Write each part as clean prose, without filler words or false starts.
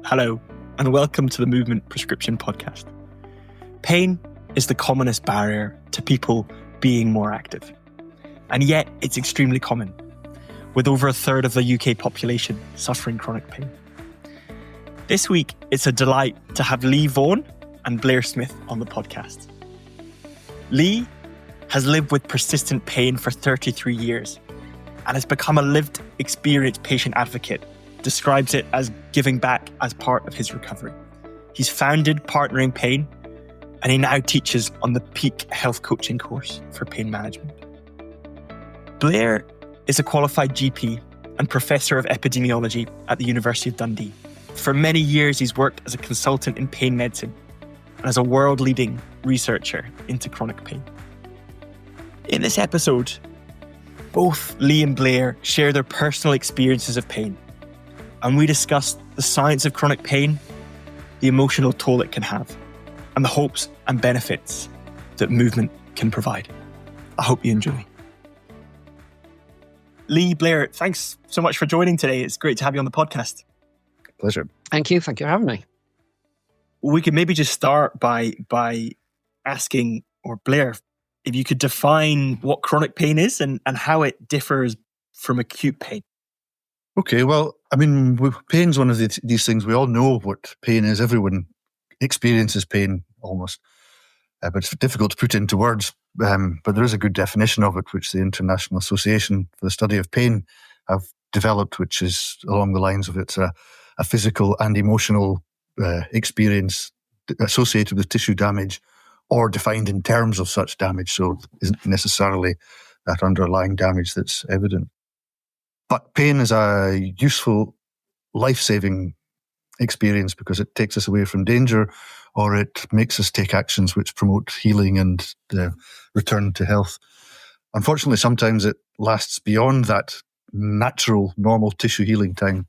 Hello, and welcome to the Movement Prescription Podcast. Pain is the commonest barrier to people being more active. And yet, it's extremely common, with over a third of the UK population suffering chronic pain. This week, it's a delight to have Lee Vaughan and Blair Smith on the podcast. Lee has lived with persistent pain for 33 years and has become a lived experience patient advocate, describes it as giving back as part of his recovery. He's founded Partnering Pain, and he now teaches on the Peak Health Coaching course for pain management. Blair is a qualified GP and Professor of Epidemiology at the University of Dundee. For many years, he's worked as a consultant in pain medicine and as a world-leading researcher into chronic pain. In this episode, both Lee and Blair share their personal experiences of pain, and we discuss the science of chronic pain, the emotional toll it can have, and the hopes and benefits that movement can provide. I hope you enjoy. Lee, Blair, thanks so much for joining today. It's great to have you on the podcast. Pleasure. Thank you. Thank you for having me. We could maybe just start by asking, or Blair, if you could define what chronic pain is and how it differs from acute pain. Okay, well, I mean, pain's one of these things. We all know what pain is. Everyone experiences pain almost. But it's difficult to put into words. But there is a good definition of it, which the International Association for the Study of Pain have developed, which is along the lines of it's a physical and emotional experience associated with tissue damage or defined in terms of such damage. So it isn't necessarily that underlying damage that's evident. But pain is a useful, life-saving experience because it takes us away from danger, or it makes us take actions which promote healing and return to health. Unfortunately, sometimes it lasts beyond that natural, normal tissue healing time,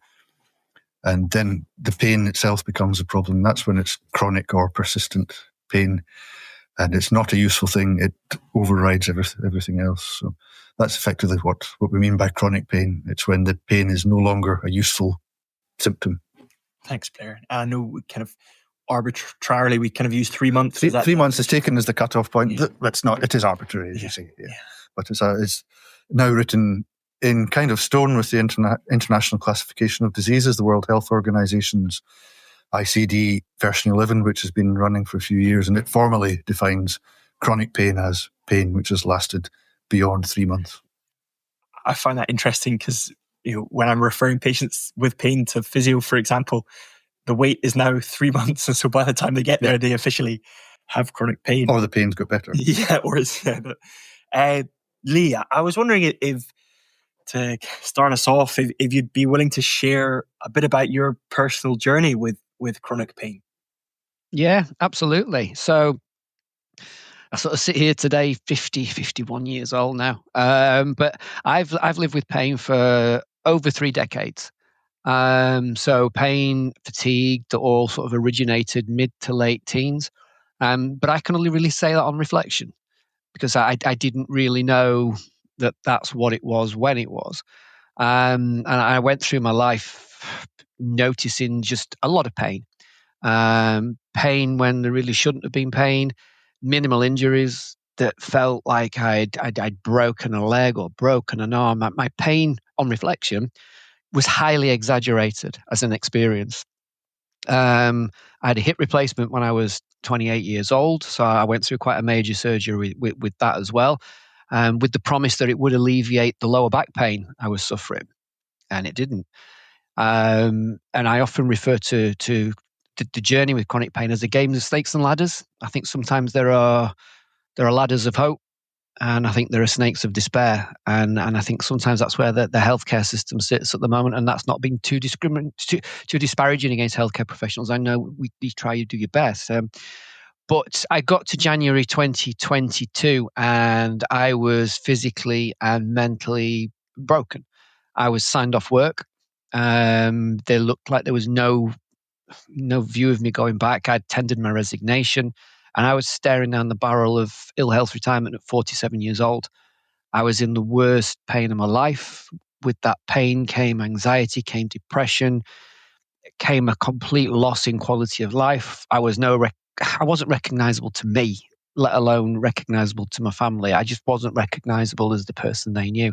and then the pain itself becomes a problem. That's when it's chronic or persistent pain, and it's not a useful thing. It overrides everything else. So that's effectively what we mean by chronic pain. It's when the pain is no longer a useful symptom. Thanks, Blair. I know we kind of arbitrarily, we kind of use 3 months. 3 months is taken as the cutoff point. Yeah. That's not, it is arbitrary, as you say. Yeah. But it's now written in kind of stone with the International Classification of Diseases, the World Health Organization's ICD version 11, which has been running for a few years, and it formally defines chronic pain as pain which has lasted beyond 3 months. I find that interesting because when I'm referring patients with pain to physio, for example, the wait is now 3 months, and so by the time they get there, they officially have chronic pain. Or the pain's got better. Yeah, or it's... Lee, I was wondering if, to start us off, if you'd be willing to share a bit about your personal journey with chronic pain. Yeah, absolutely. So I sort of sit here today, 51 years old now. But I've lived with pain for over 3 decades. So pain, fatigue, that all sort of originated mid to late teens. But I can only really say that on reflection, because I didn't really know that that's what it was when it was. And I went through my life noticing just a lot of pain. Pain when there really shouldn't have been pain, minimal injuries that felt like I'd broken a leg or broken an arm. My pain on reflection was highly exaggerated as an experience. I had a hip replacement when I was 28 years old, so I went through quite a major surgery with that as well, with the promise that it would alleviate the lower back pain I was suffering, and it didn't. And I often refer to the journey with chronic pain as a game of snakes and ladders. I think sometimes there are ladders of hope, and I think there are snakes of despair. And I think sometimes that's where the healthcare system sits at the moment, and that's not being too disparaging against healthcare professionals. I know you try to do your best. But I got to January 2022 and I was physically and mentally broken. I was signed off work. There looked like there was no view of me going back. I'd tendered my resignation and I was staring down the barrel of ill health retirement at 47 years old. I was in the worst pain of my life. With that pain came anxiety, came depression, came a complete loss in quality of life. I wasn't recognizable to me, let alone recognizable to my family. I just wasn't recognizable as the person they knew.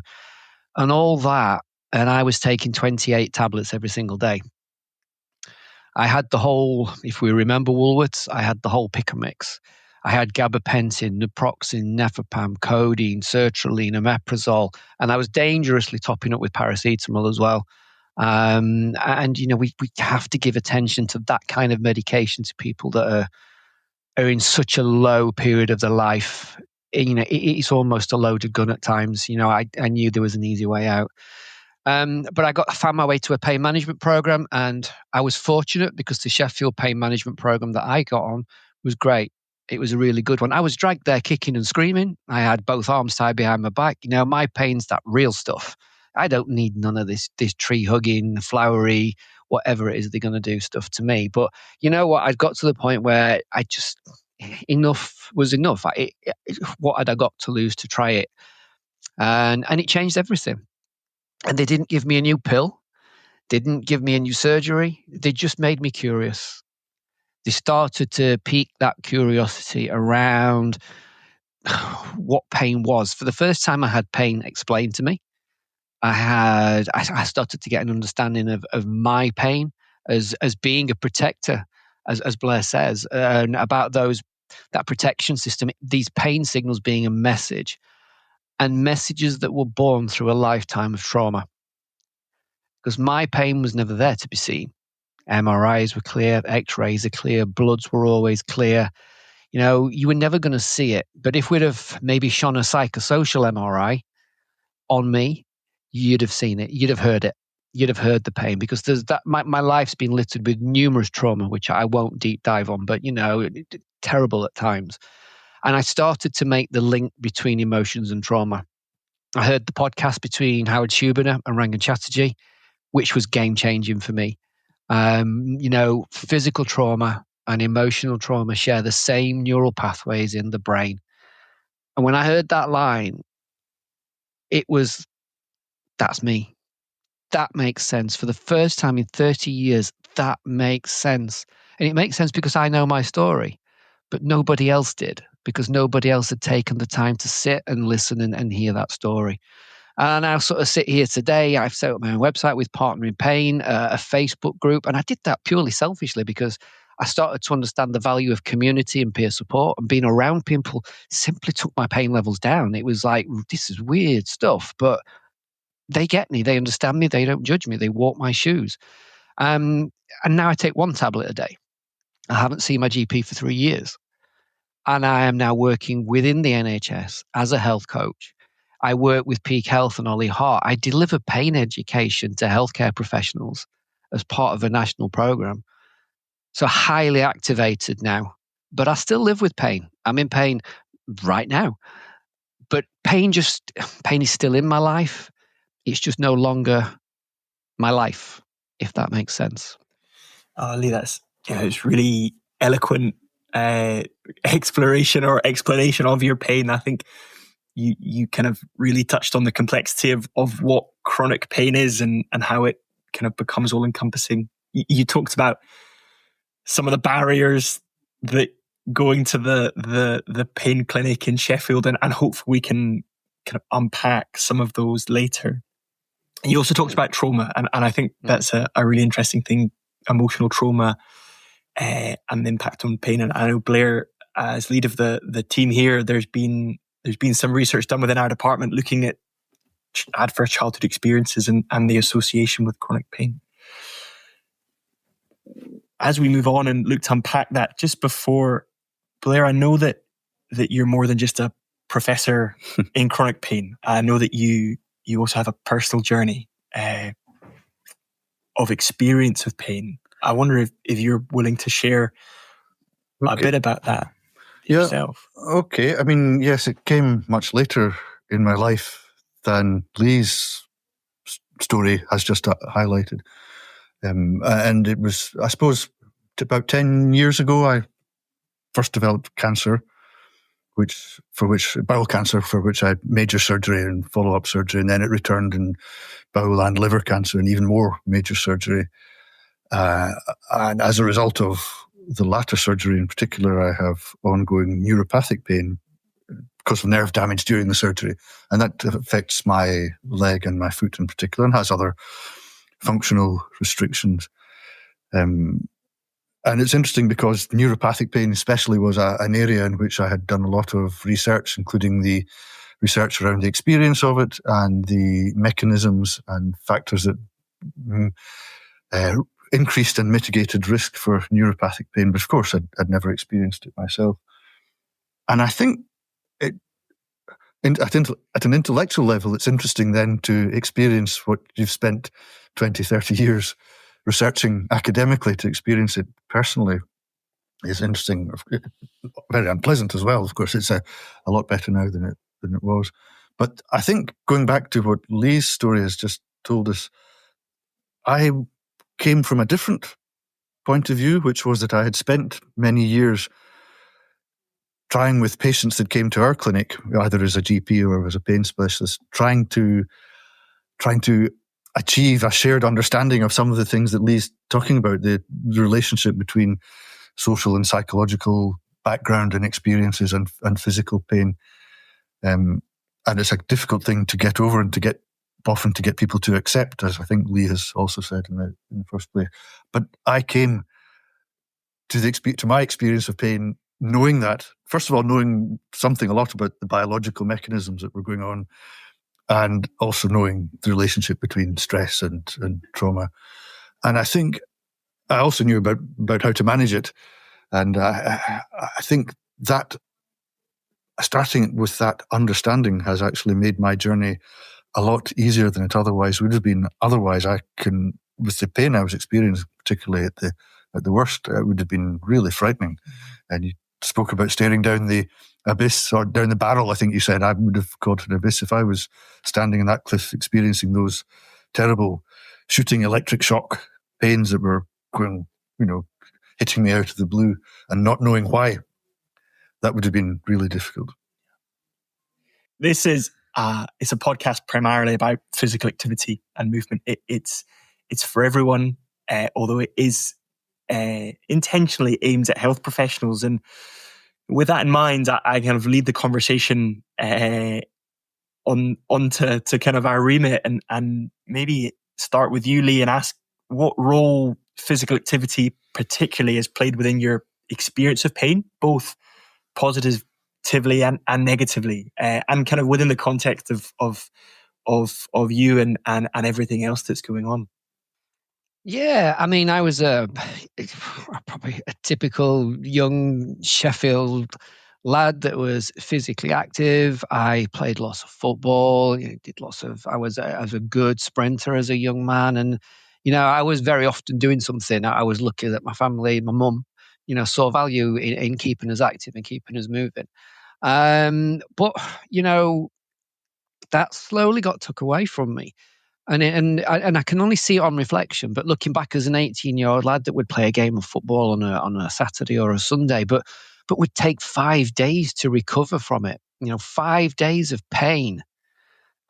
And all that, and I was taking 28 tablets every single day. I had the whole, if we remember Woolworths, I had the whole pick and mix. I had gabapentin, naproxen, nefapam, codeine, sertraline, omeprazole, and I was dangerously topping up with paracetamol as well. And we have to give attention to that kind of medication to people that are in such a low period of their life. It's almost a loaded gun at times. I knew there was an easy way out. But I found my way to a pain management program, and I was fortunate because the Sheffield pain management program that I got on was great. It was a really good one. I was dragged there kicking and screaming. I had both arms tied behind my back. My pain's that real stuff. I don't need none of this tree hugging, flowery, whatever it is they're going to do stuff to me. But you know what? I'd got to the point where I just, enough was enough. What had I got to lose to try it? And it changed everything. And they didn't give me a new pill, didn't give me a new surgery. They just made me curious. They started to pique that curiosity around what pain was. For the first time, I had pain explained to me. I started to get an understanding of my pain as being a protector, as Blair says, and about that protection system, these pain signals being a message, and messages that were born through a lifetime of trauma. Because my pain was never there to be seen. MRIs were clear, X-rays are clear, bloods were always clear. You were never going to see it. But if we'd have maybe shone a psychosocial MRI on me, you'd have seen it. You'd have heard it. You'd have heard the pain, because there's that. My life's been littered with numerous trauma, which I won't deep dive on, but terrible at times. And I started to make the link between emotions and trauma. I heard the podcast between Howard Schubiner and Rangan Chatterjee, which was game-changing for me. Physical trauma and emotional trauma share the same neural pathways in the brain. And when I heard that line, it was, that's me. That makes sense. For the first time in 30 years, that makes sense. And it makes sense because I know my story, but nobody else did, because nobody else had taken the time to sit and listen and hear that story. And I sort of sit here today. I've set up my own website with Partner in Pain, a Facebook group. And I did that purely selfishly because I started to understand the value of community and peer support, and being around people simply took my pain levels down. It was like, this is weird stuff, but they get me. They understand me. They don't judge me. They walk my shoes. And now I take one tablet a day. I haven't seen my GP for 3 years. And I am now working within the NHS as a health coach. I work with Peak Health and Ollie Hart. I deliver pain education to healthcare professionals as part of a national program. So highly activated now, but I still live with pain. I'm in pain right now, but pain is still in my life. It's just no longer my life, if that makes sense. Oh, Lee, it's really eloquent exploration or explanation of your pain. I think you kind of really touched on the complexity of what chronic pain is and how it kind of becomes all encompassing. You talked about some of the barriers that going to the pain clinic in Sheffield, and hopefully we can kind of unpack some of those later. And you also talked about trauma, and I think that's a really interesting thing, emotional trauma and the impact on pain. And I know, Blair, as lead of the team here, there's been some research done within our department looking at adverse childhood experiences and the association with chronic pain. As we move on and look to unpack that, just before, Blair, I know that you're more than just a professor in chronic pain. I know that you also have a personal journey of experience of pain. I wonder if you're willing to share a bit about that yourself. Okay. I mean, yes, it came much later in my life than Lee's story has just highlighted. And it was, I suppose, about 10 years ago, I first developed cancer, bowel cancer, for which I had major surgery and follow-up surgery, and then it returned in bowel and liver cancer and even more major surgery. And as a result of the latter surgery in particular, I have ongoing neuropathic pain because of nerve damage during the surgery. And that affects my leg and my foot in particular, and has other functional restrictions. And it's interesting because neuropathic pain especially was an area in which I had done a lot of research, including the research around the experience of it and the mechanisms and factors that increased and mitigated risk for neuropathic pain. But of course, I'd never experienced it myself. And I think at an intellectual level, it's interesting then to experience what you've spent 20, 30 years researching academically. To experience it personally is interesting, very unpleasant as well. Of course, it's a lot better now than it was. But I think going back to what Lee's story has just told us, I came from a different point of view, which was that I had spent many years trying with patients that came to our clinic, either as a GP or as a pain specialist, trying to achieve a shared understanding of some of the things that Lee's talking about, the relationship between social and psychological background and experiences and physical pain. And it's a difficult thing to get over and often to get people to accept, as I think Lee has also said in the first place. But I came to my experience of pain knowing that, first of all, knowing a lot about the biological mechanisms that were going on, and also knowing the relationship between stress and trauma. And I think I also knew about how to manage it. And I think that starting with that understanding has actually made my journey a lot easier than it otherwise would have been. Otherwise, with the pain I was experiencing, particularly at the worst, it would have been really frightening. And you spoke about staring down the abyss, or down the barrel, I think you said. I would have called it an abyss if I was standing in that cliff experiencing those terrible shooting electric shock pains that were going, hitting me out of the blue and not knowing why. That would have been really difficult. This is it's a podcast primarily about physical activity and movement. It's for everyone, although it is intentionally aimed at health professionals. And with that in mind, I kind of lead the conversation onto kind of our remit, and maybe start with you, Lee, and ask what role physical activity particularly has played within your experience of pain, both positively and negatively, and kind of within the context of you and everything else that's going on. Yeah, I mean, I was probably a typical young Sheffield lad that was physically active. I played lots of football. I was a good sprinter as a young man, and I was very often doing something. I was lucky that my family, my mum, saw value in keeping us active and keeping us moving. But that slowly got took away from me. And I can only see it on reflection. But looking back as an 18-year-old lad that would play a game of football on a Saturday or a Sunday, but would take 5 days to recover from it. 5 days of pain,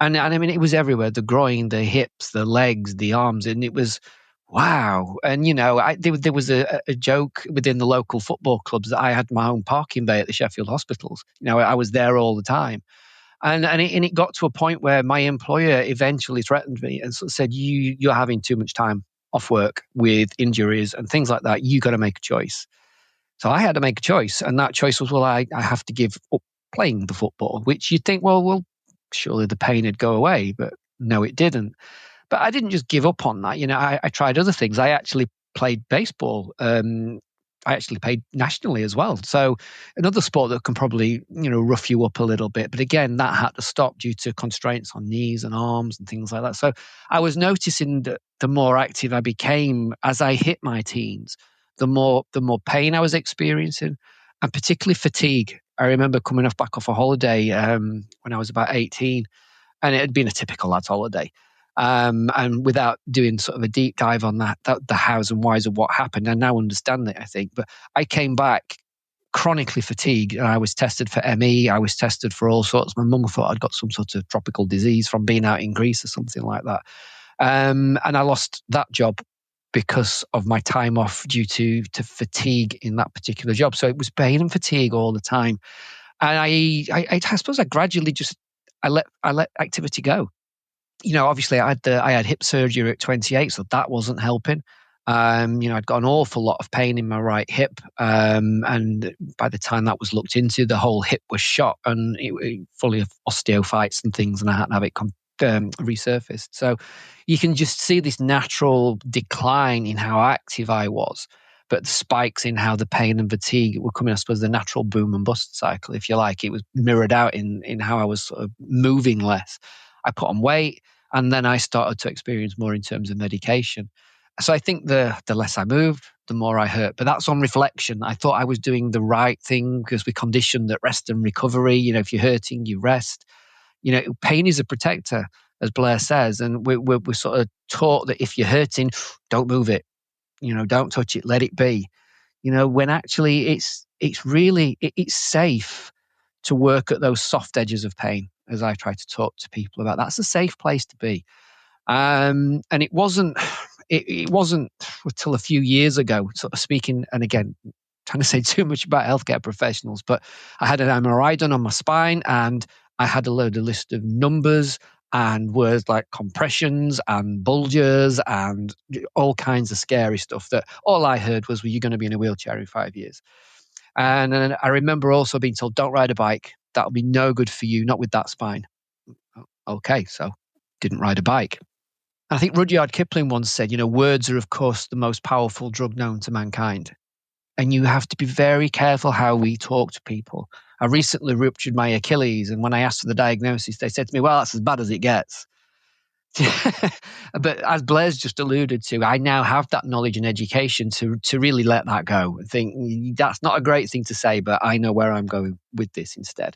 and I mean it was everywhere: the groin, the hips, the legs, the arms, and it was wow. And there was a joke within the local football clubs that I had my own parking bay at the Sheffield hospitals. I was there all the time. And it got to a point where my employer eventually threatened me and sort of said, you're having too much time off work with injuries and things like that. You got to make a choice. So I had to make a choice. And that choice was, I have to give up playing the football, which you'd think, well, surely the pain would go away. But no, it didn't. But I didn't just give up on that. I tried other things. I actually played baseball. I actually played nationally as well. So another sport that can probably, rough you up a little bit. But again, that had to stop due to constraints on knees and arms and things like that. So I was noticing that the more active I became as I hit my teens, the more pain I was experiencing, and particularly fatigue. I remember coming back off a holiday when I was about 18, and it had been a typical lad's holiday. And without doing sort of a deep dive on that, the hows and whys of what happened, I now understand it, I think. But I came back chronically fatigued, and I was tested for ME. I was tested for all sorts. My mum thought I'd got some sort of tropical disease from being out in Greece or something like that. And I lost that job because of my time off due to fatigue in that particular job. So it was pain and fatigue all the time. And I suppose I gradually just, I let activity go. Obviously I had hip surgery at 28, so that wasn't helping. I'd got an awful lot of pain in my right hip. And by the time that was looked into, the whole hip was shot and it fully of osteophytes and things, and I had to have it resurfaced. So you can just see this natural decline in how active I was, but the spikes in how the pain and fatigue were coming. I suppose the natural boom and bust cycle, if you like, it was mirrored out in how I was sort of moving less. I put on weight, and then I started to experience more in terms of medication. So I think the less I moved, the more I hurt. But that's on reflection. I thought I was doing the right thing because we conditioned that rest and recovery. If you're hurting, you rest. Pain is a protector, as Blair says, and we're sort of taught that if you're hurting, don't move it. Don't touch it, let it be. When actually it's safe to work at those soft edges of pain, as I try to talk to people about. That's a safe place to be. And it wasn't until a few years ago, sort of speaking, and again, trying to say too much about healthcare professionals, but I had an MRI done on my spine, and I had a list of numbers and words like compressions and bulges and all kinds of scary stuff that all I heard was, well, you're going to be in a wheelchair in 5 years. And I remember also being told, don't ride a bike. That'll be no good for you, not with that spine. Okay, so didn't ride a bike. I think Rudyard Kipling once said, words are, of course, the most powerful drug known to mankind. And you have to be very careful how we talk to people. I recently ruptured my Achilles, and when I asked for the diagnosis, they said to me, well, that's as bad as it gets. But as Blair's just alluded to, I now have that knowledge and education to really let that go and think that's not a great thing to say, but I know where I'm going with this instead.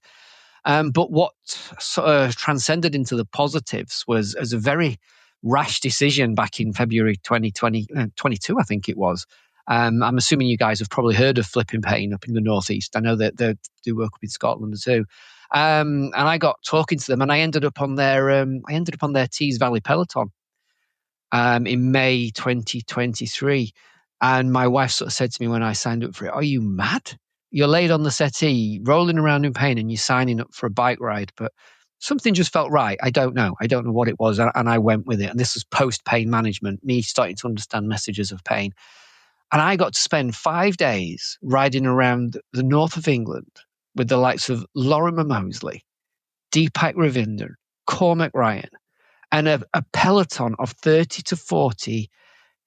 But what sort of transcended into the positives was as a very rash decision back in February 2022, I think it was. I'm assuming you guys have probably heard of Flipping Pain up in the Northeast. I know that they do work up in Scotland too. And I got talking to them, and I ended up on their Tees Valley Peloton in May 2023. And my wife sort of said to me when I signed up for it, "Are you mad? You're laid on the settee, rolling around in pain, and you're signing up for a bike ride." But something just felt right. I don't know what it was, and I went with it. And this was post-pain management, me starting to understand messages of pain. And I got to spend 5 days riding around the north of England with the likes of Lorimer Moseley, Deepak Ravinder, Cormac Ryan, and a peloton of 30 to 40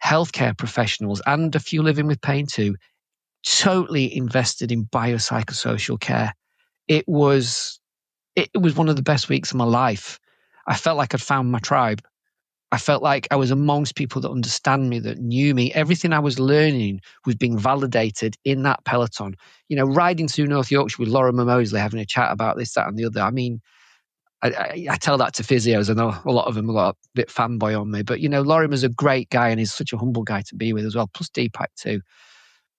healthcare professionals, and a few living with pain too, totally invested in biopsychosocial care. It was one of the best weeks of my life. I felt like I'd found my tribe. I felt like I was amongst people that understand me, that knew me. Everything I was learning was being validated in that peloton. Riding through North Yorkshire with Lorimer Moseley, having a chat about this, that, and the other. I mean, I tell that to physios. I know a lot of them got a bit fanboy on me, but Lorimer's a great guy, and he's such a humble guy to be with as well. Plus Deepak too.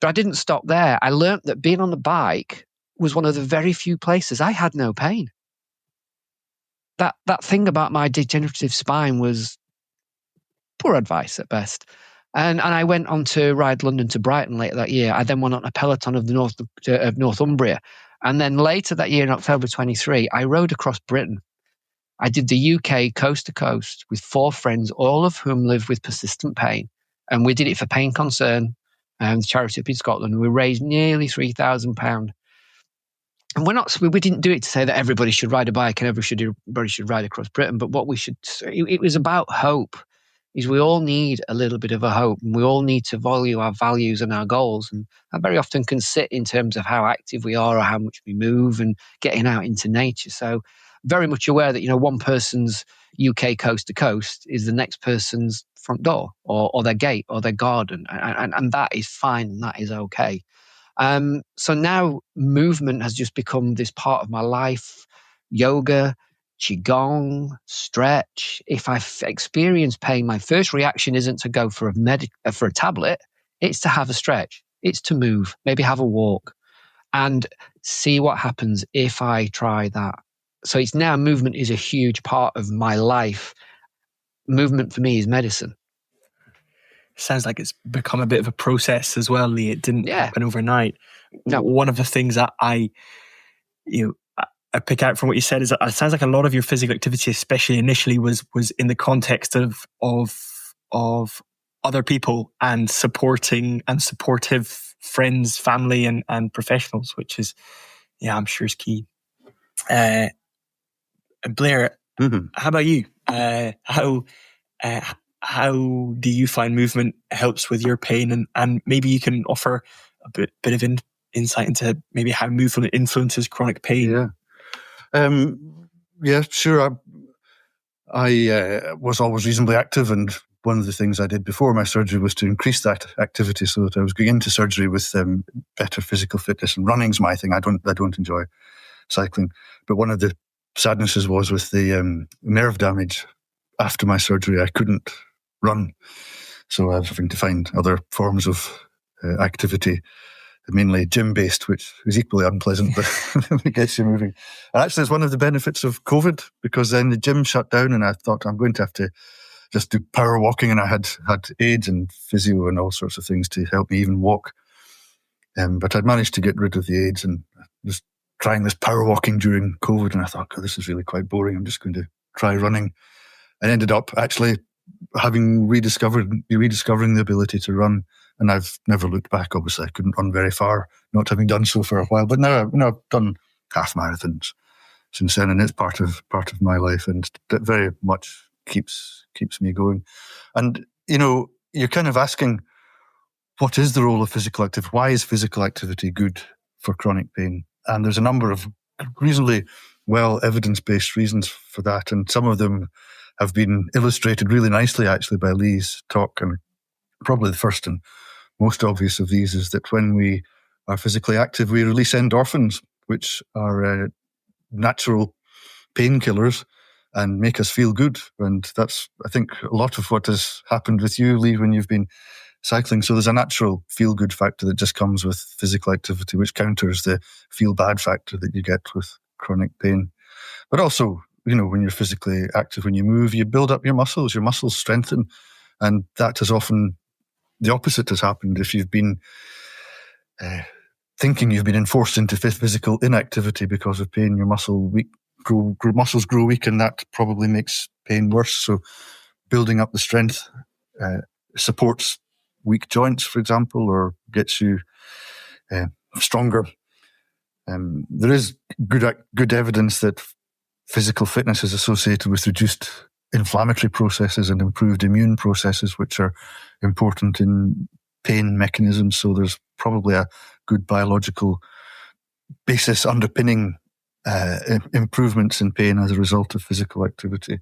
But I didn't stop there. I learned that being on the bike was one of the very few places I had no pain. That thing about my degenerative spine was poor advice at best. And I went on to ride London to Brighton later that year. I then went on a peloton of Northumbria. And then later that year in October 23, I rode across Britain. I did the UK coast to coast with 4 friends, all of whom live with persistent pain. And we did it for Pain Concern, the charity up in Scotland. We raised nearly £3,000. And we didn't do it to say that everybody should ride a bike and everybody should ride across Britain. But it was about hope. Is we all need a little bit of a hope, and we all need to value our values and our goals. And that very often can sit in terms of how active we are or how much we move and getting out into nature. So very much aware that, one person's UK coast to coast is the next person's front door or their gate or their garden. And that is fine. And that is okay. So now movement has just become this part of my life. Yoga, Qigong, stretch. If I experience pain, my first reaction isn't to go for a tablet. It's to have a stretch. It's to move, maybe have a walk, and see what happens if I try that. So it's now movement is a huge part of my life. Movement for me is medicine. sounds like it's become a bit of a process as well, Lee. It didn't happen overnight. No. One of the things that I pick out from what you said is that it sounds like a lot of your physical activity, especially initially, was in the context of other people and supporting and supportive friends, family, and professionals, which is, I'm sure is key. Blair, how about you? How do you find movement helps with your pain, and maybe you can offer a bit of insight into maybe how movement influences chronic pain? Sure. I was always reasonably active, and one of the things I did before my surgery was to increase that activity, so that I was going into surgery with better physical fitness. And running's my thing. I don't enjoy cycling, but one of the sadnesses was with the nerve damage after my surgery. I couldn't run, so I was having to find other forms of activity, mainly gym-based, which is equally unpleasant, but it gets you moving. And actually, it's one of the benefits of COVID, because then the gym shut down, and I thought I'm going to have to just do power walking, and I had aids and physio and all sorts of things to help me even walk. But I'd managed to get rid of the aids and just trying this power walking during COVID, and I thought, oh, this is really quite boring. I'm just going to try running. I ended up actually having rediscovering the ability to run, and I've never looked back. Obviously, I couldn't run very far, not having done so for a while. But now I've done half marathons since then, and it's part of my life, and that very much keeps me going. And you're kind of asking, what is the role of physical activity? Why is physical activity good for chronic pain? And there's a number of reasonably well evidence-based reasons for that, and some of them have been illustrated really nicely actually by Lee's talk. And probably the first and most obvious of these is that when we are physically active, we release endorphins, which are natural painkillers and make us feel good. And that's, I think, a lot of what has happened with you, Lee, when you've been cycling. So there's a natural feel-good factor that just comes with physical activity, which counters the feel-bad factor that you get with chronic pain. But also, when you're physically active, when you move, you build up your muscles strengthen. And that is often the opposite has happened. If you've been thinking you've been enforced into physical inactivity because of pain, your muscles grow weak, and that probably makes pain worse. So building up the strength supports weak joints, for example, or gets you stronger. There is good evidence that physical fitness is associated with reduced inflammatory processes and improved immune processes, which are important in pain mechanisms. So there's probably a good biological basis underpinning improvements in pain as a result of physical activity.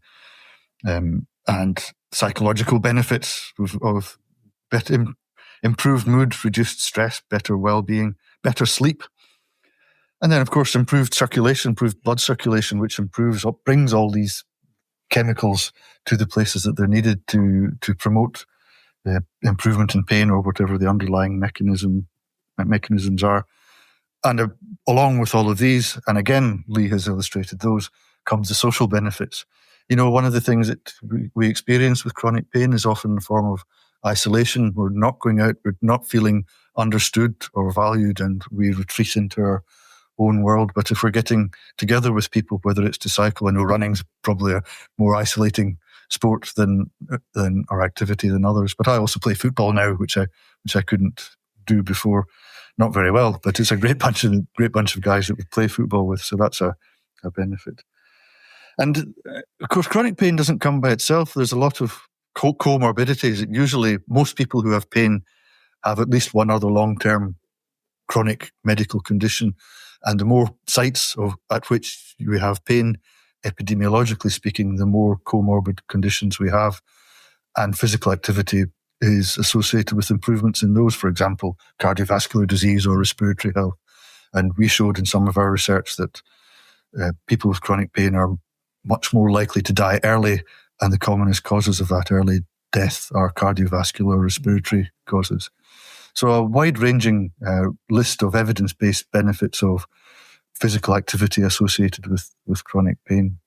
And psychological benefits of better improved mood, reduced stress, better well-being, better sleep. And then, of course, improved circulation, improved blood circulation, which brings all these chemicals to the places that they're needed to promote improvement in pain or whatever the underlying mechanisms are. And along with all of these, and again, Lee has illustrated those, comes the social benefits. One of the things that we experience with chronic pain is often a form of isolation. We're not going out, we're not feeling understood or valued, and we retreat into our own world. But if we're getting together with people, whether it's to cycle, I know running's probably a more isolating sport than our activity than others. But I also play football now, which I couldn't do before, not very well. But it's a great bunch of guys that we play football with, so that's a benefit. And of course, chronic pain doesn't come by itself. There's a lot of comorbidities. Usually, most people who have pain have at least one other long-term chronic medical condition. And the more sites at which we have pain, epidemiologically speaking, the more comorbid conditions we have. And physical activity is associated with improvements in those, for example, cardiovascular disease or respiratory health. And we showed in some of our research that people with chronic pain are much more likely to die early, and the commonest causes of that early death are cardiovascular respiratory causes. So a wide-ranging list of evidence-based benefits of physical activity associated with chronic pain.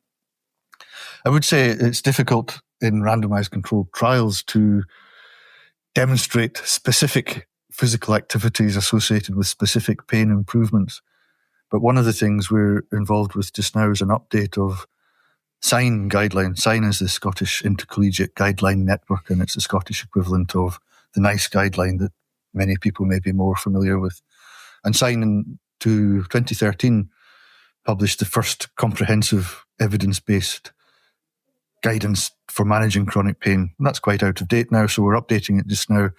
I would say it's difficult in randomized controlled trials to demonstrate specific physical activities associated with specific pain improvements. But one of the things we're involved with just now is an update of SIGN guideline. SIGN is the Scottish Intercollegiate Guideline Network, and it's the Scottish equivalent of the NICE guideline that many people may be more familiar with. And SIGN in 2013 published the first comprehensive evidence-based guidance for managing chronic pain. And that's quite out of date now, so we're updating it just now.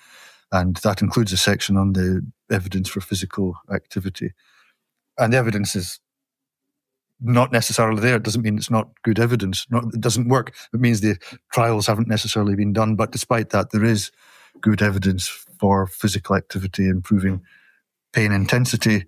And that includes a section on the evidence for physical activity. And the evidence is not necessarily there. It doesn't mean it's not good evidence. It doesn't work. It means the trials haven't necessarily been done. But despite that, there is good evidence for physical activity improving pain intensity,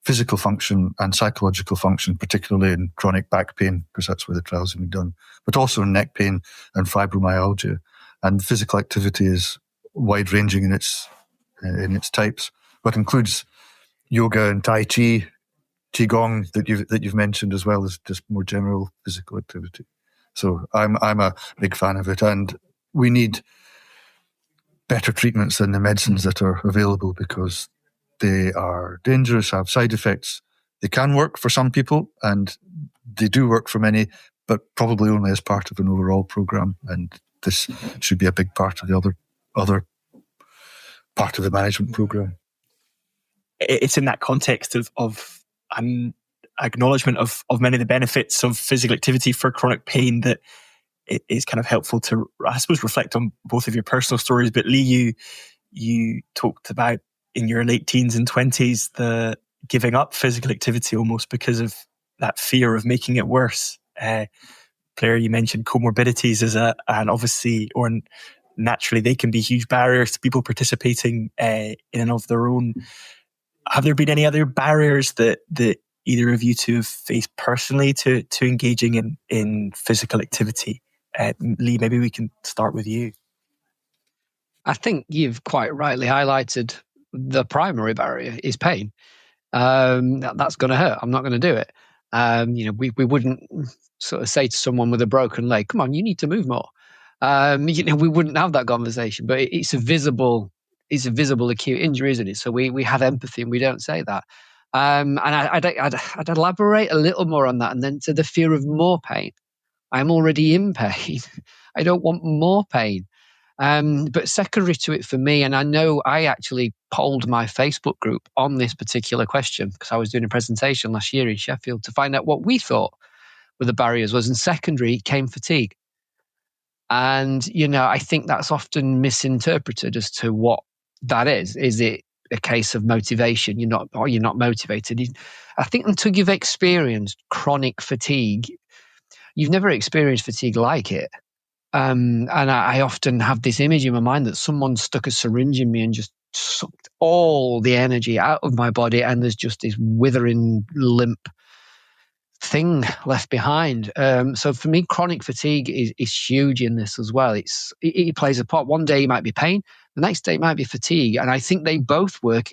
physical function, and psychological function, particularly in chronic back pain, because that's where the trials have been done, but also in neck pain and fibromyalgia. And physical activity is wide-ranging in its types, but includes yoga and Tai Chi, Qigong that you've mentioned, as well as just more general physical activity. So I'm a big fan of it, and we need better treatments than the medicines that are available because they are dangerous, have side effects. They can work for some people, and they do work for many, but probably only as part of an overall program. And this should be a big part of the other part of the management program. It's in that context of acknowledgement of many of the benefits of physical activity for chronic pain that it is kind of helpful to, I suppose, reflect on both of your personal stories. But Lee, you talked about in your late teens and 20s the giving up physical activity almost because of that fear of making it worse. Blair, you mentioned comorbidities and obviously, or naturally, they can be huge barriers to people participating in and of their own. Have there been any other barriers that either of you two have faced personally to engaging in physical activity? Lee, maybe we can start with you. I think you've quite rightly highlighted the primary barrier is pain. That's going to hurt. I'm not going to do it. We wouldn't sort of say to someone with a broken leg, "Come on, you need to move more." We wouldn't have that conversation. But it's a visible acute injury, isn't it? So we have empathy and we don't say that. And I'd elaborate a little more on that, and then to the fear of more pain. I'm already in pain. I don't want more pain. But secondary to it for me, and I know I actually polled my Facebook group on this particular question because I was doing a presentation last year in Sheffield to find out what we thought were the barriers was, and secondary came fatigue. And, I think that's often misinterpreted as to what that is. Is it a case of motivation? You're not motivated. I think until you've experienced chronic fatigue, you've never experienced fatigue like it. And I often have this image in my mind that someone stuck a syringe in me and just sucked all the energy out of my body, and there's just this withering, limp thing left behind. So for me, chronic fatigue is huge in this as well. It plays a part. One day it might be pain, the next day it might be fatigue, and I think they both work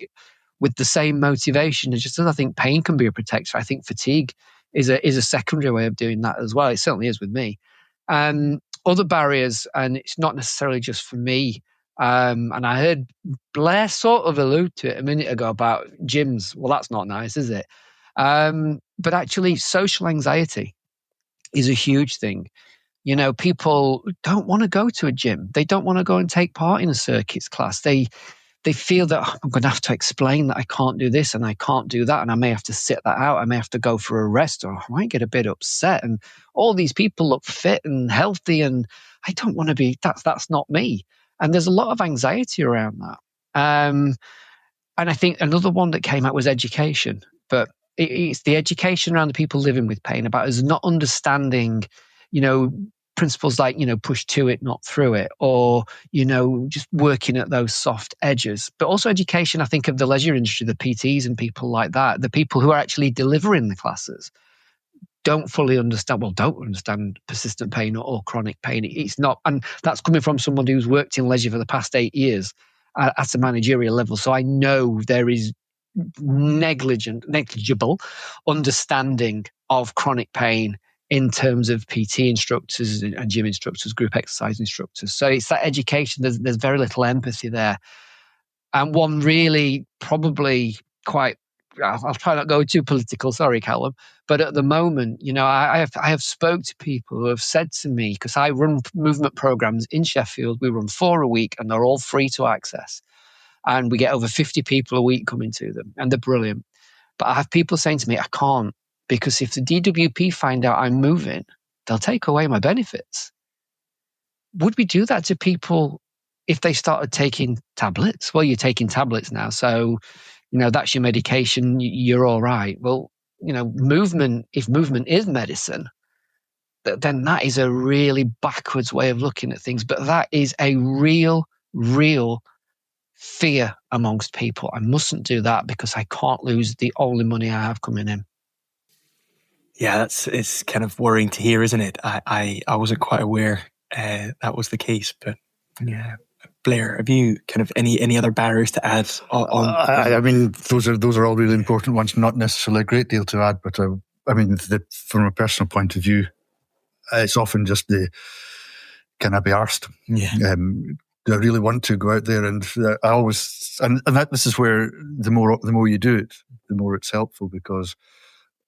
with the same motivation. It's just as I think pain can be a protector, I think fatigue is a secondary way of doing that as well. It certainly is with me. Other barriers, and it's not necessarily just for me, and I heard Blair sort of allude to it a minute ago about gyms. Well, that's not nice, is it? But actually, social anxiety is a huge thing. People don't want to go to a gym. They don't want to go and take part in a circuits class. They feel that I'm going to have to explain that I can't do this and I can't do that, and I may have to sit that out. I may have to go for a rest, or I might get a bit upset. And all these people look fit and healthy, and I don't want to be. That's not me. And there's a lot of anxiety around that. And I think another one that came out was education, but it's the education around the people living with pain about us not understanding, principles like, push to it, not through it, or, just working at those soft edges. But also education, I think, of the leisure industry, the PTs and people like that, the people who are actually delivering the classes don't understand persistent pain or chronic pain. It's not, and that's coming from someone who's worked in leisure for the past 8 years at a managerial level. So I know there is negligible understanding of chronic pain in terms of PT instructors and gym instructors, group exercise instructors. So it's that education. There's very little empathy there. And one really probably quite, I'll try not to go too political, sorry, Callum, but at the moment, I have spoke to people who have said to me, because I run movement programs in Sheffield, we run 4 a week and they're all free to access. And we get over 50 people a week coming to them and they're brilliant. But I have people saying to me, I can't, because if the DWP find out I'm moving, they'll take away my benefits. Would we do that to people if they started taking tablets? Well, you're taking tablets now, so that's your medication. You're all right. Well, movement. If movement is medicine, then that is a really backwards way of looking at things. But that is a real fear amongst people. I mustn't do that because I can't lose the only money I have coming in. Yeah, it's kind of worrying to hear, isn't it? I wasn't quite aware that was the case, but yeah. Blair, have you kind of any other barriers to add on? I mean, those are all really important ones. Not necessarily a great deal to add, but I mean, from a personal point of view, it's often just can I be arsed? Yeah. Do I really want to go out there? And I always, and that this is where the more you do it, the more it's helpful, because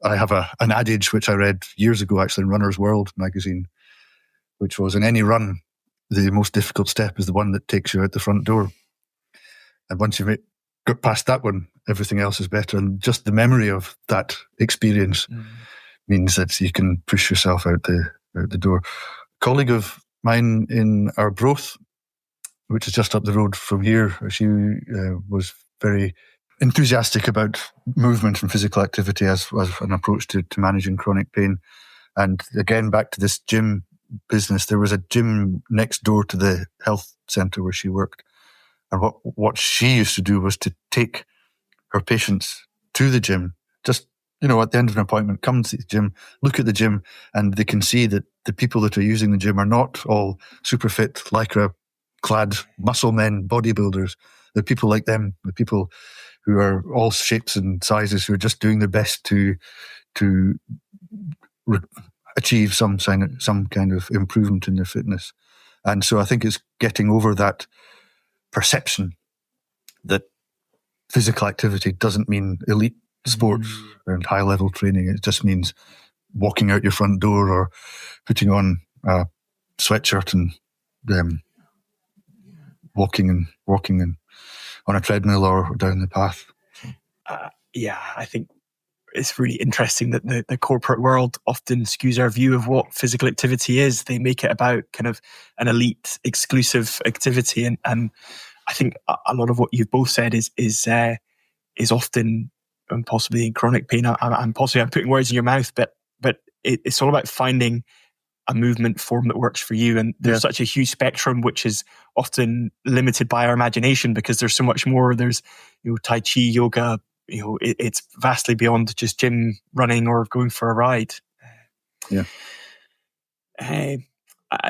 I have an adage which I read years ago, actually, in Runner's World magazine, which was, in any run, the most difficult step is the one that takes you out the front door. And once you've got past that one, everything else is better. And just the memory of that experience means that you can push yourself out the door. A colleague of mine in Arbroath, which is just up the road from here, she was very enthusiastic about movement and physical activity as an approach to managing chronic pain. And again, back to this gym business, there was a gym next door to the health centre where she worked. And what she used to do was to take her patients to the gym, just, at the end of an appointment, come to the gym, look at the gym, and they can see that the people that are using the gym are not all super fit, lycra-clad muscle men, bodybuilders. They're people like them, the people who are all shapes and sizes, who are just doing their best to achieve some kind of improvement in their fitness. And so I think it's getting over that perception that physical activity doesn't mean elite sports and high-level training. It just means walking out your front door or putting on a sweatshirt and walking on a treadmill or down the path. Yeah, I think it's really interesting that the corporate world often skews our view of what physical activity is. They make it about kind of an elite, exclusive activity, and I think a lot of what you've both said is often, and possibly in chronic pain. I'm putting words in your mouth, but it's all about finding a movement form that works for you. And there's such a huge spectrum, which is often limited by our imagination, because there's so much more. There's Tai Chi, yoga. It's vastly beyond just gym, running, or going for a ride. Yeah. I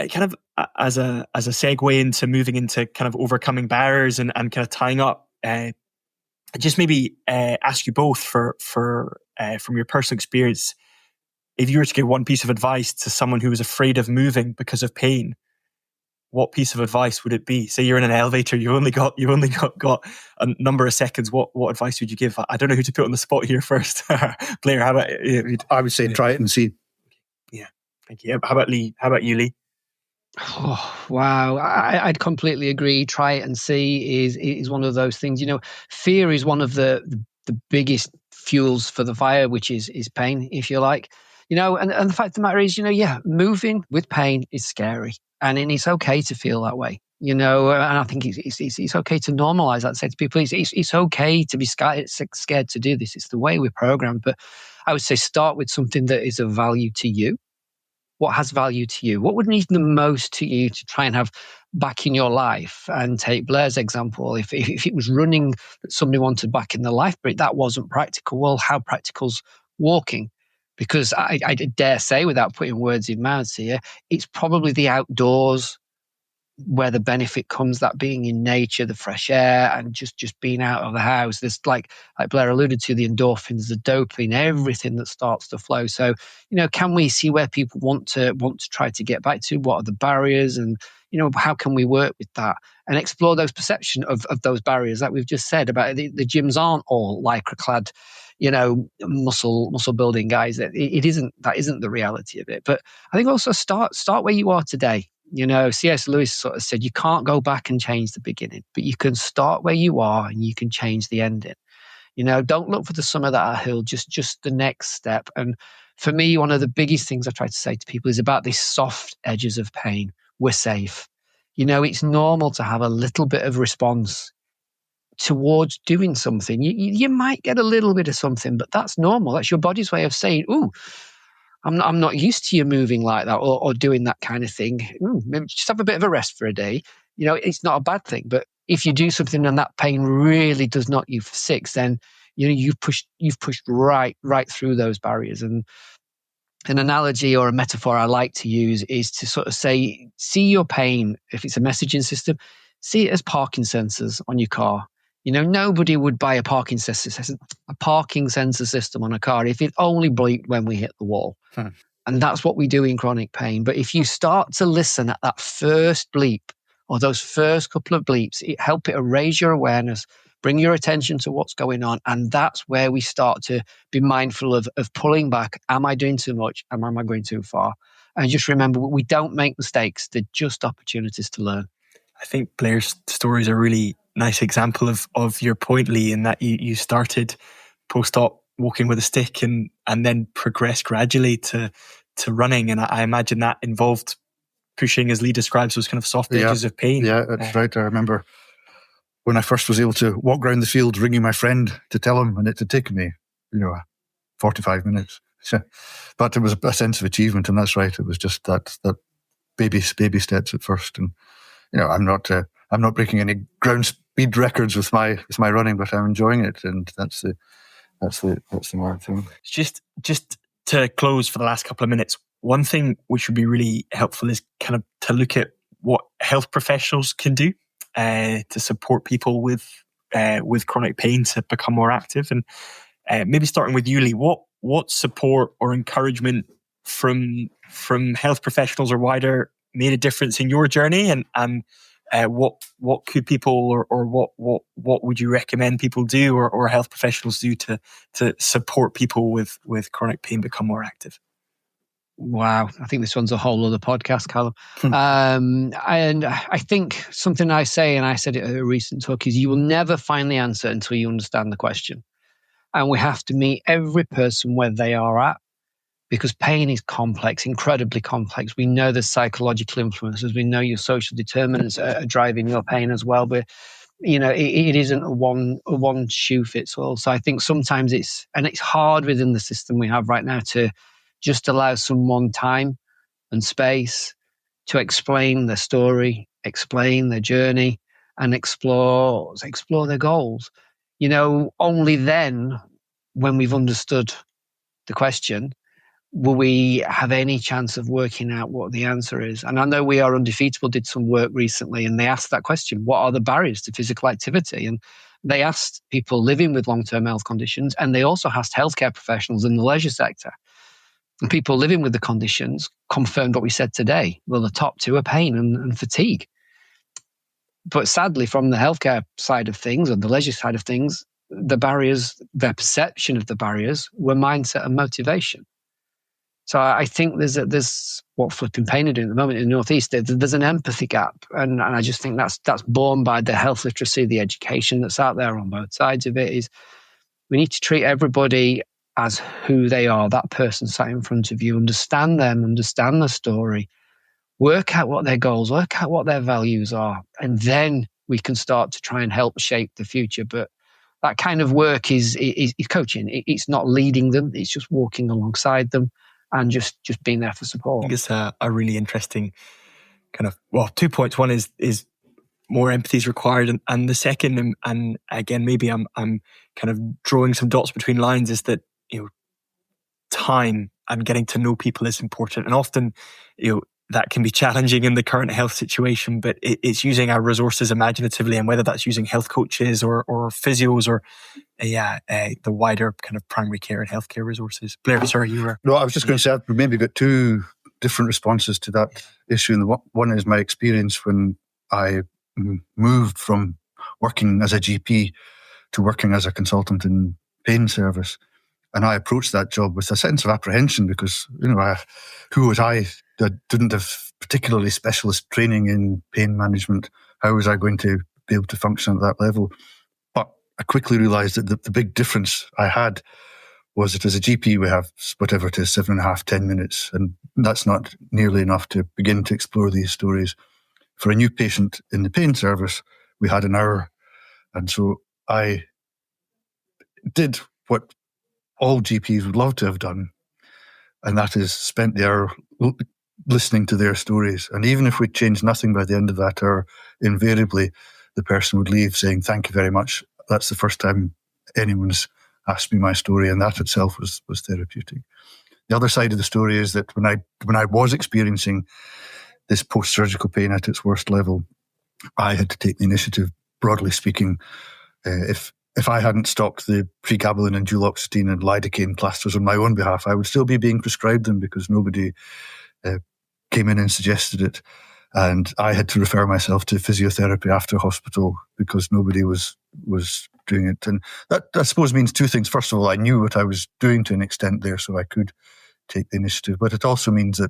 kind of, as a segue into moving into kind of overcoming barriers and kind of tying up, I just maybe ask you both for from your personal experience, if you were to give one piece of advice to someone who was afraid of moving because of pain, what piece of advice would it be? Say you're in an elevator, you've only got a number of seconds. What advice would you give? I don't know who to put on the spot here first. Blair, how about you? I would say try it and see. Yeah, thank you. How about Lee? How about you, Lee? Oh, wow. I'd completely agree. Try it and see is one of those things. Fear is one of the biggest fuels for the fire, which is pain, if you like. And the fact of the matter is, moving with pain is scary, and it's okay to feel that way. And I think it's okay to normalize that. Say to people, it's okay to be scared to do this. It's the way we're programmed. But I would say start with something that is of value to you. What has value to you? What would mean the most to you to try and have back in your life? And take Blair's example. If it was running that somebody wanted back in their life, but that wasn't practical, well, how practical's walking? Because I dare say, without putting words in mouths here, it's probably the outdoors where the benefit comes, that being in nature, the fresh air, and just being out of the house. There's like Blair alluded to, the endorphins, the dopamine, everything that starts to flow. So, can we see where people want to try to get back to? What are the barriers, and how can we work with that and explore those perception of those barriers, like we've just said about the gyms aren't all lycra clad, muscle building guys. That isn't the reality of it. But I think also start where you are today. C.S. Lewis sort of said you can't go back and change the beginning, but you can start where you are and you can change the ending. Don't look for the summit of that hill, just the next step. And for me, one of the biggest things I try to say to people is about these soft edges of pain. We're safe. It's normal to have a little bit of response towards doing something. You might get a little bit of something, but that's normal. That's your body's way of saying, ooh, I'm not used to you moving like that or doing that kind of thing. Maybe just have a bit of a rest for a day. It's not a bad thing. But if you do something and that pain really does knock you for six, then you've pushed right through those barriers. And an analogy or a metaphor I like to use is to sort of say, see your pain, if it's a messaging system, see it as parking sensors on your car. Nobody would buy a parking sensor system on a car if it only bleeped when we hit the wall. And that's what we do in chronic pain. But if you start to listen at that first bleep or those first couple of bleeps, it help it raise your awareness, bring your attention to what's going on. And that's where we start to be mindful of pulling back. Am I doing too much? Am I going too far? And just remember, we don't make mistakes. They're just opportunities to learn. I think Blair's story is a really nice example of your point, Lee, in that you started post-op walking with a stick and then progressed gradually to running. And I imagine that involved pushing, as Lee describes, those kind of soft edges of pain. Yeah, that's right. I remember when I first was able to walk around the field ringing my friend to tell him, and it had taken me, 45 minutes. But it was a sense of achievement, and that's right. It was just that baby steps at first. And I'm not breaking any ground speed records with my running, but I'm enjoying it, and that's the main thing. Just to close for the last couple of minutes, one thing which would be really helpful is kind of to look at what health professionals can do to support people with chronic pain to become more active. And maybe starting with you, Lee, what support or encouragement from health professionals or wider made a difference in your journey, and what could people or what would you recommend people do or health professionals do to support people with chronic pain become more active? Wow, I think this one's a whole other podcast, Callum. And I think something I say, and I said it at a recent talk, is you will never find the answer until you understand the question. And we have to meet every person where they are at, because pain is complex, incredibly complex. We know there's psychological influences. We know your social determinants are driving your pain as well. But, it isn't a one shoe fits all. So I think sometimes it's hard within the system we have right now to just allow someone time and space to explain their story, explain their journey, and explore their goals. Only then, when we've understood the question, will we have any chance of working out what the answer is. And I know We Are Undefeatable did some work recently, and they asked that question: what are the barriers to physical activity? And they asked people living with long-term health conditions, and they also asked healthcare professionals in the leisure sector. And people living with the conditions confirmed what we said today. Well, the top two are pain and fatigue. But sadly, from the healthcare side of things or the leisure side of things, the barriers, their perception of the barriers, were mindset and motivation. So I think there's what Flipping Pain are doing at the moment in the Northeast. There's an empathy gap, and I just think that's borne by the health literacy, the education that's out there on both sides of it. Is we need to treat everybody as who they are, that person sat in front of you, understand them, understand their story, work out what their goals, work out what their values are, and then we can start to try and help shape the future. But that kind of work is coaching. It's not leading them, it's just walking alongside them and just being there for support. I think it's a really interesting kind of, 2 points. One is more empathy is required, and the second, and again, maybe I'm kind of drawing some dots between lines, is that time and getting to know people is important. And often, that can be challenging in the current health situation, but it's using our resources imaginatively, and whether that's using health coaches or physios or the wider kind of primary care and healthcare resources. Blair, sorry, you were... No, I was just going to say I've maybe got two different responses to that issue. And one is my experience when I moved from working as a GP to working as a consultant in pain service. And I approached that job with a sense of apprehension because, who was I that didn't have particularly specialist training in pain management? How was I going to be able to function at that level? But I quickly realised that the big difference I had was that as a GP, we have whatever it is, 7.5, 10 minutes. And that's not nearly enough to begin to explore these stories. For a new patient in the pain service, we had an hour. And so I did what all GPs would love to have done, and that is spent the hour listening to their stories. And even if we changed nothing by the end of that hour, invariably the person would leave saying, "Thank you very much. That's the first time anyone's asked me my story," and that itself was therapeutic. The other side of the story is that when I was experiencing this post-surgical pain at its worst level, I had to take the initiative. Broadly speaking, if I hadn't stopped the pregabalin and duloxetine and lidocaine plasters on my own behalf, I would still be being prescribed them because nobody came in and suggested it. And I had to refer myself to physiotherapy after hospital because nobody was doing it. And that, I suppose, means two things. First of all, I knew what I was doing to an extent there, so I could take the initiative. But it also means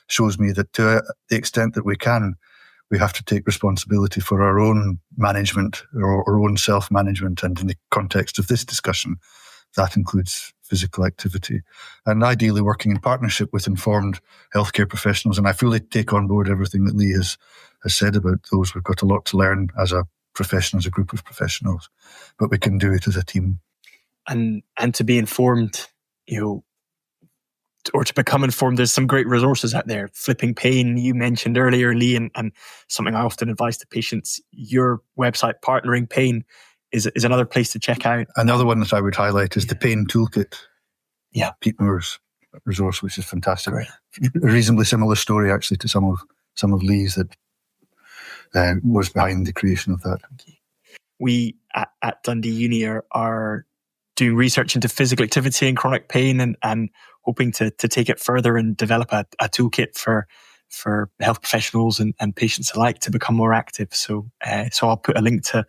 shows me that to the extent that we can, we have to take responsibility for our own management or our own self-management. And in the context of this discussion, that includes physical activity. And ideally working in partnership with informed healthcare professionals. And I fully take on board everything that Lee has said about those. We've got a lot to learn as a profession, as a group of professionals, but we can do it as a team. And to be informed, or to become informed, there's some great resources out there. Flipping Pain, you mentioned earlier, Lee, and something I often advise to patients. Your website, Partnering Pain, is another place to check out. Another one that I would highlight is the Pain Toolkit. Yeah. Pete Moore's resource, which is fantastic. Right. A reasonably similar story, actually, to some of Lee's that was behind the creation of that. We at Dundee Uni are doing research into physical activity and chronic pain and hoping to take it further and develop a toolkit for health professionals and patients alike to become more active. So I'll put a link to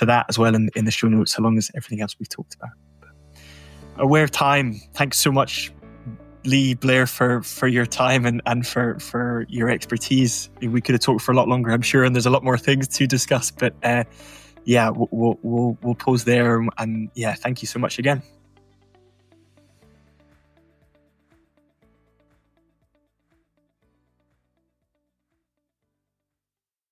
that as well in the show notes, along as everything else we've talked about. Aware of time, thanks so much, Lee, Blair, for your time and for your expertise. We could have talked for a lot longer, I'm sure, and there's a lot more things to discuss, but we'll pause there, and thank you so much again.